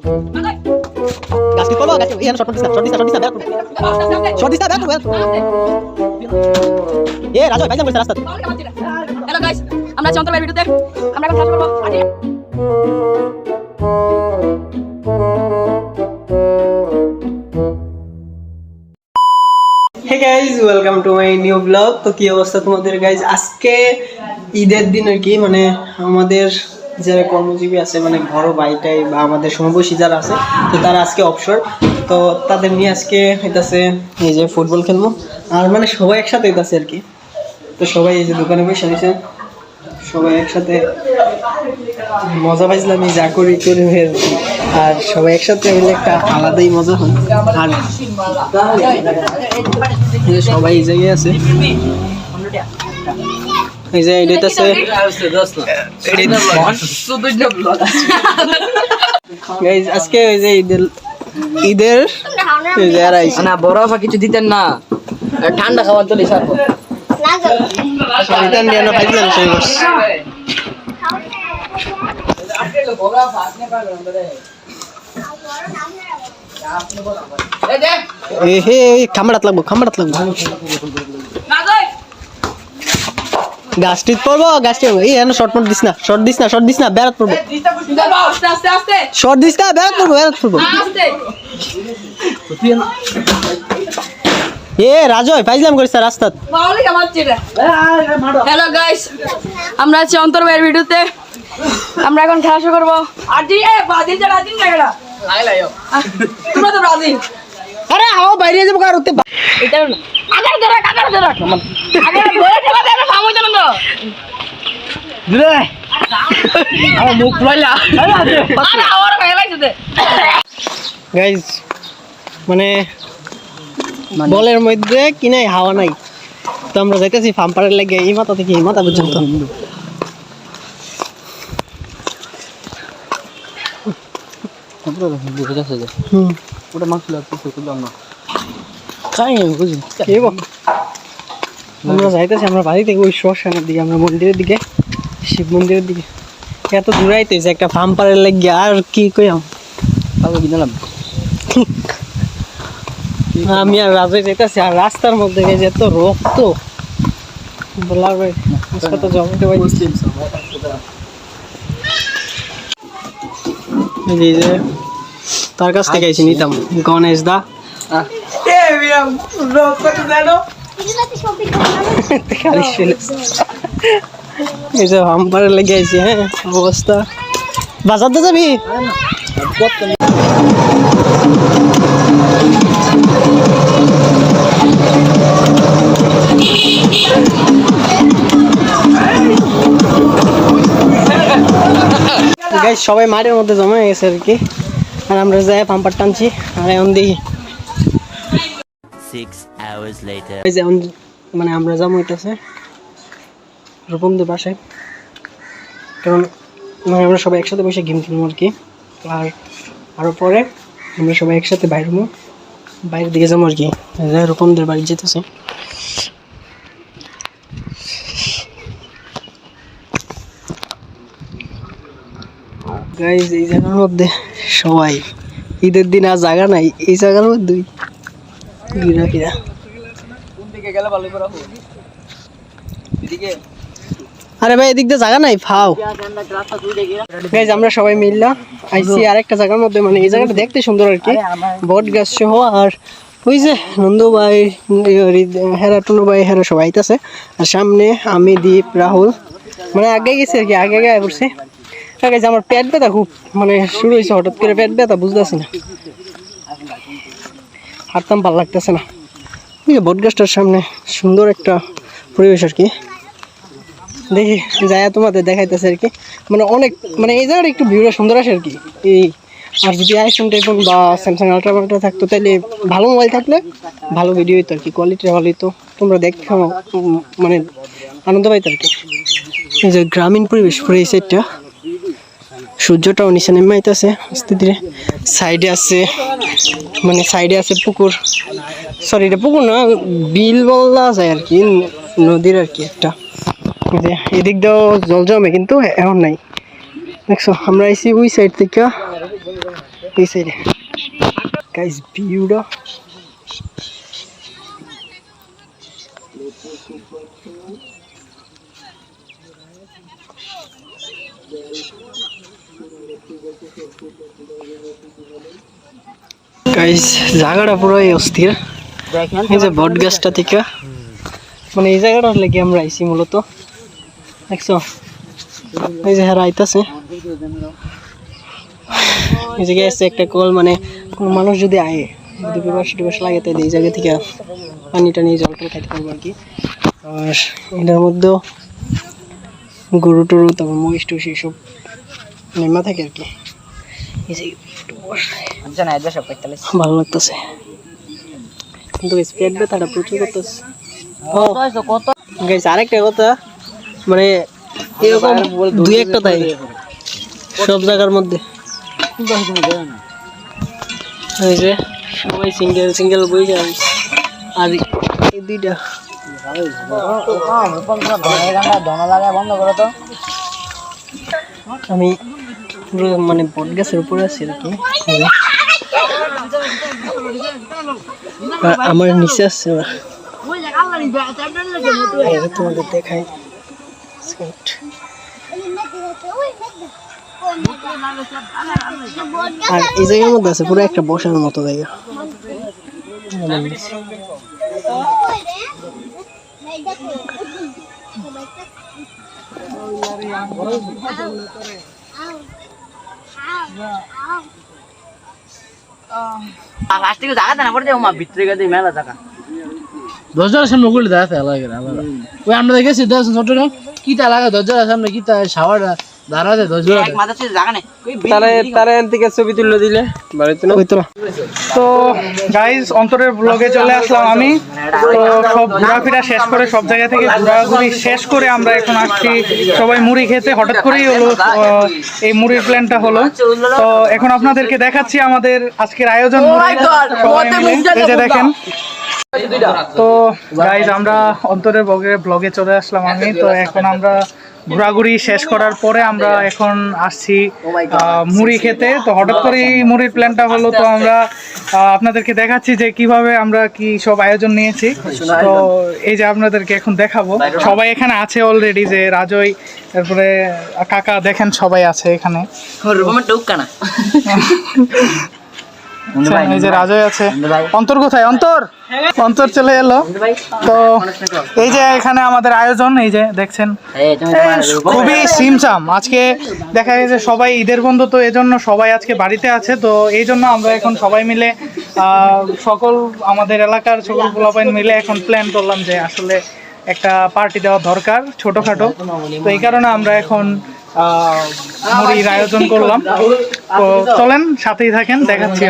গাছ কি করবো গাছ এই শর্ট দিস এ রাজু ভাই যাম রাস্তা হ্যালো গাইস আমরা আছি অন্তর্বাহির ভিডিওতে আমরা এখন ক্লাস করব Hey guys, welcome to my new vlog. তো কি অবস্থা তোমাদের গাইজ? আজকে ঈদের দিন আর কি, মানে আমাদের যারা কর্মজীবী আছে, মানে বড় ভাইটাই বা আমাদের সমবয়সী যারা আছে, তো তারা আজকে অবসর। তো তাদের নিয়ে আজকে হইতাছে এই যে ফুটবল খেলবো, আর মানে সবাই একসাথে হইতাছে আর কি। তো সবাই এই যে দোকানে বসে রয়েছে, সবাই একসাথে মজা পাইছিলাম, যা করি করে হয়ে, আর সবাই একসাথে হইলে একটা আলাদাই মজা হয়। আর সবাই এই জায়গায় আছে, এই যে এটা আছে আজকে ওই যে ঈদের না বড় কিছু দিতেন না, ঠান্ডা খাবার চলে সারবো খামড়াত লাগবো গাছটি পড়বো, গাছটি এই শর্ট দিস না বেড়াত পড়বো, শর্ট দিস না বেড়াত পড়বো এ রাজয় ফাইজলাম করিস রাস্তা। হ্যালো গাইস আমরা আছি অন্তর্বাহির ভিডিওতে, আমরা এখন খেলা শুরু করবো। তোমরা তো ব্রাজিল, আরে হাও বাইরে যাবো কার উঠতে এটা না আগার ধরা আগার ধরে খেলা দেবে ফামই জানো তো দিলে আমার মুখ লইলা আরে আমার ভালো লাগছে দে গাইস, মানে বলের মধ্যে কি নাই হাওয়া নাই, তো আমরা যাইতেছি ফাম্পারের লাগে এই মাথা থেকে এই মাথা পর্যন্ত। ওটা মাছ তুললাম না আমরা যাইতেছি, আমরা বাড়ি থেকে ওই শ্মশানের দিকে, আমরা মন্দিরের দিকে, শিব মন্দিরের দিকে। এত দূরাইতেছে একটা ফাম্পারের লাগে, আর কি কইম কিনলাম আমি আর রাজে যাইতেছি, আর রাস্তার মধ্যে গেছে এত রক্ত বলার ভাই, আজকে তো জমাতে পারি। এই যে তার কাছ থেকে এসে নিতাম গণেশ দা, এই যে হাম্পারে লেগে আইছে। হ্যাঁ অবস্থা, বাজার তো যাবি গাইস, সবাই মাঠের মধ্যে জমা হয়ে গেছে আর কি, আর আমরা যাই পাম্পার টানছি। আর এখন দেখি মানে আমরা যাবো হইতেছে রূপমদের বাসায়, কারণ মানে আমরা সবাই একসাথে বসে গেম খেলবো আর কি। আর আরো পরে আমরা সবাই একসাথে বাইরের দিকে যাবো আর কি, রূপমদের বাড়ি যেতেছে। গাইজ এই জায়গার মধ্যে সবাই ঈদের দিন আর জায়গা নাই, এই জায়গার মধ্যে ফিরা আরে ভাই এদিক দিয়ে জায়গা নাই ফাও। গাইজ আমরা সবাই মিললাম আইসি আরেকটা জায়গার মধ্যে, মানে এই জায়গাটা দেখতে সুন্দর আর কি, বট গাছ সহ। আর ওই যে নন্দু ভাই, হেরা টুনু ভাই, হেরা সবাই আইতাছে। আর সামনে আমি, দীপ, রাহুল, মানে আগে গেছি আর কি, আগে পড়ছে। আমার পেট ব্যথা খুব, মানে শুরু হয়েছে হঠাৎ করে পেট ব্যথা, বুঝতেছি না, হাঁটতাম ভালো লাগতেছে না। বট গাছটার সামনে সুন্দর একটা পরিবেশ আর কি, দেখি যাই তোমাদের দেখাইতেছে আর কি, মানে অনেক, মানে এই জায়গাটা একটু ভিউটা সুন্দর আসে আর কি। এই আর যদি আইফোন টাইফোন বা স্যামসাং আলট্রা থাকতো, তাহলে ভালো মোবাইল থাকলে ভালো ভিডিও হইতো আর কি, কোয়ালিটি ভালো হইতো, তোমরা দেখো মানে আনন্দ পাইতো আর কি। এই যে গ্রামীণ পরিবেশ পুরো এই সাইডটা, সূর্যটাও নিচে নেমে আইতেছে আস্তে ধীরে। সাইডে আছে, মানে সাইডে আছে পুকুর, সরি এটা পুকুর না, বিল বলা যায় আর কি, নদীর আর কি একটা। এদিক দিয়েও জল জমে, কিন্তু এখন নাই। দেখছো আমরা আইসি ওই সাইড থেকে, এই সাইডে গাইস ভিউটা গাইস জায়গাটা পুরো অস্থির। এই যে বট গাছটা থেকে মানে এই জায়গাটা লেগে আমরা আইছি মূলত, দেখছো এই যে হারা আইতাছে এই জায়গায় আছে একটা কল, মানে কোনো মানুষ যদি আয়ে যদি পিপাসা লাগে তাই এই জায়গা থেকে পানিটা নিয়ে জলটা খাইতে পারবো আর কি। আর এটার মধ্যেও গরু টরু তারপর মহিষ টুস এইসব নেমা থাকে আর কি। এই যে ভালো লাগতেছে কিন্তু পেট ব্যথাটা প্রচুর করতেছে। গাইস আরেকটা কথা, মানে এরকম দুই একটা তাই সব জায়গার মধ্যে এই যে সবাই সিঙ্গেল সিঙ্গেল বই যায়। আর এই দুইটা আমি পুরো মানে বট গাছের উপরে আছি আর কি, আমার নিচে আসছে তোমাদের দেখাই। আর এই জায়গার মধ্যে আছে পুরো একটা বসার মতো জায়গা। দরজার সামনে ওগুলো দেখা লাগে না ওই আমরা দেখেছি ছোট কিটা লাগা দরজার সামনে কিটা শাওয়ার দাঁড়াতে দরজা তারা থেকে ছবি তুলে দিলে তো গাইজ অন্তরের ব্লগে চলে আসলাম আমি। তো সব ঘোরাফেরা শেষ করে সব জায়গা থেকে ঘোরাঘুরি শেষ করে আমরা এখন আসছি সবাই মুড়ি খেতে। হঠাৎ করেই হলো এই মুড়ির প্ল্যানটা হলো। তো এখন আপনাদেরকে দেখাচ্ছি আমাদের আজকের আয়োজন। এই যে দেখেন। তো গাইজ আমরা অন্তরের ব্লগে চলে আসলাম আমি। তো এখন আমরা ঘোরাঘুরি শেষ করার পরে আমরা এখন আসছি মুড়ি খেতে। তো হঠাৎ করে মুড়ির প্ল্যানটা হলো, তো আমরা আপনাদেরকে দেখাচ্ছি যে কিভাবে আমরা কি সব আয়োজন নিয়েছি। তো এই যে আপনাদেরকে এখন দেখাবো, সবাই এখানে আছে অলরেডি, যে রাজয় তারপরে কাকা দেখেন সবাই আছে এখানে। এই যে রাজয় আছে, অন্তর কোথায়? অন্তর চলে এলো। তো এই যে এখানে আমাদের আয়োজন, এই যে দেখছেন খুবই সিমসাম। আজকে দেখা গেছে সবাই ঈদের বন্ধ, তো এই জন্য সবাই আজকে বাড়িতে আছে। তো এই জন্য আমরা এখন সবাই মিলে সকল আমাদের এলাকার সকল পোলাপাইন মিলে এখন প্ল্যান করলাম যে আসলে একটা পার্টি দেওয়া দরকার ছোটখাটো। তো এই কারণে আমরা এখন মুড়ির আয়োজন করলাম। তো চলেন সাথেই থাকেন, দেখাচ্ছি।